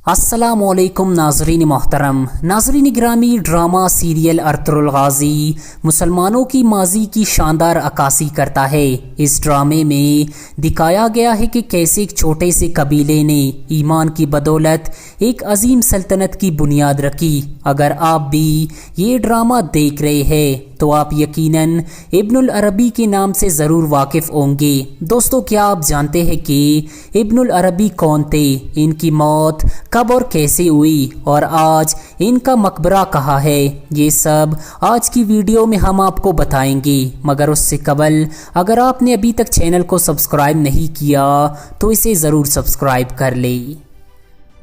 अस्सलामुअलैकुम नाजरीन मोहतरम। नाजरीन ग्रामी, ड्रामा सीरियल अर्तुगरुल गाज़ी मुसलमानों की माजी की शानदार अक्कासी करता है। इस ड्रामे में दिखाया गया है कि कैसे एक छोटे से कबीले ने ईमान की बदौलत एक अजीम सल्तनत की बुनियाद रखी। अगर आप भी ये ड्रामा देख रहे हैं तो आप यकीनन इब्नुल अरबी के नाम से ज़रूर वाकिफ़ होंगे। दोस्तों, क्या आप जानते हैं कि इब्नुल अरबी कौन थे, इनकी मौत कब और कैसे हुई और आज इनका मकबरा कहाँ है? ये सब आज की वीडियो में हम आपको बताएंगे। मगर उससे कबल अगर आपने अभी तक चैनल को सब्सक्राइब नहीं किया तो इसे ज़रूर सब्सक्राइब कर ले।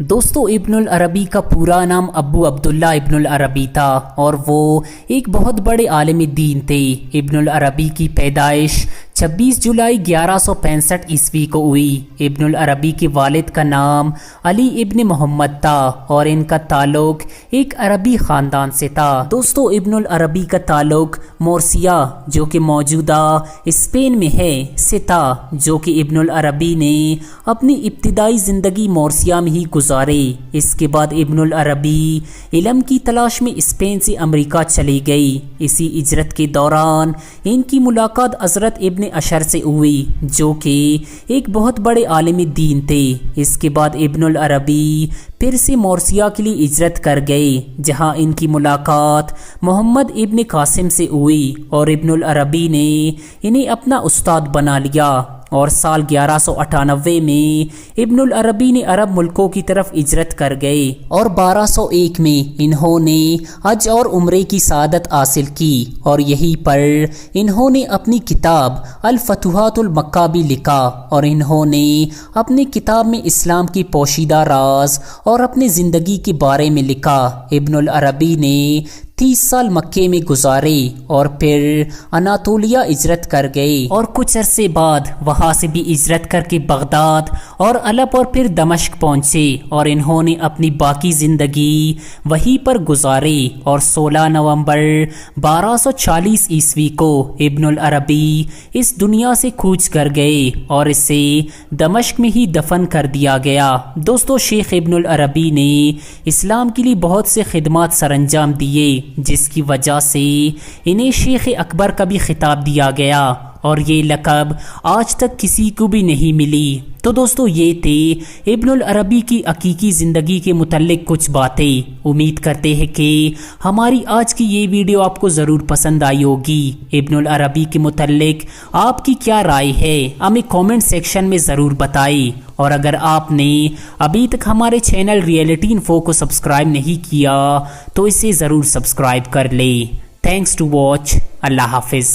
दोस्तों, इब्नुल अरबी का पूरा नाम अबू अब्दुल्ला इब्नुल अरबी था और वो एक बहुत बड़े आलिम दीन थे। इब्नुल अरबी की पैदाइश 26 जुलाई 1165 ईस्वी को हुई। इब्नुल अरबी के वालिद का नाम अली इब्न मोहम्मद था और इनका ताल्लुक एक अरबी ख़ानदान से था। दोस्तों, इब्नुल अरबी का ताल्लुक मोर्सिया, जो कि मौजूदा स्पेन में है, से था, जो कि इब्नुल अरबी ने अपनी इब्तिदाई ज़िंदगी मोर्सिया में ही गुजारी। इसके बाद इब्नुल अरबी इल्म की तलाश में स्पेन से अमेरिका चली गई। इसी हिजरत के दौरान इनकी मुलाकात हज़रत इब्न अशर से हुई, जो कि एक बहुत बड़े आलिम दीन थे। इसके बाद इब्नुल अरबी फिर से मोर्सिया के लिए हिजरत कर गए, जहां इनकी मुलाकात मोहम्मद इब्न कासिम से हुई और इब्नुल अरबी ने इन्हें अपना उस्ताद बना लिया। और साल 1198 में इब्नुल अरबी ने अरब मुल्कों की तरफ हिजरत कर गए और 1201 में इन्होंने हज और उम्रे की सआदत हासिल की और यहीं पर इन्होंने अपनी किताब अल फतुहातुल मक्का भी लिखा और इन्होंने अपनी किताब में इस्लाम की पोशीदा राज और अपनी ज़िंदगी के बारे में लिखा। इब्नुल अरबी ने 30 साल मक्के में गुजारे और फिर अनातोलिया हिजरत कर गए और कुछ अरसे बाद वहां से भी हिजरत करके बगदाद और अलप और फिर दमश्क पहुंचे और इन्होंने अपनी बाकी ज़िंदगी वहीं पर गुजारी। और 16 नवंबर 1240 ईस्वी को इब्नुल अरबी इस दुनिया से कूच कर गए और इसे दमश्क में ही दफन कर दिया गया। दोस्तों, शेख इब्नुल अरबी ने इस्लाम के लिए बहुत से खिदमात सरअंजाम दिए, जिसकी वजह से इन्हें शेख अकबर का भी खिताब दिया गया और ये लक़ब आज तक किसी को भी नहीं मिली। तो दोस्तों, ये थे इब्नुल अरबी की हकीकी ज़िंदगी के मुतल्लिक कुछ बातें। उम्मीद करते हैं कि हमारी आज की ये वीडियो आपको ज़रूर पसंद आई होगी। इब्नुल अरबी के मुतल्लिक आपकी क्या राय है, हमें कमेंट सेक्शन में ज़रूर बताएं। और अगर आपने अभी तक हमारे चैनल रियलिटी इन्फो को सब्सक्राइब नहीं किया तो इसे ज़रूर सब्सक्राइब कर ले। Thanks to watch. अल्लाह हाफिज़।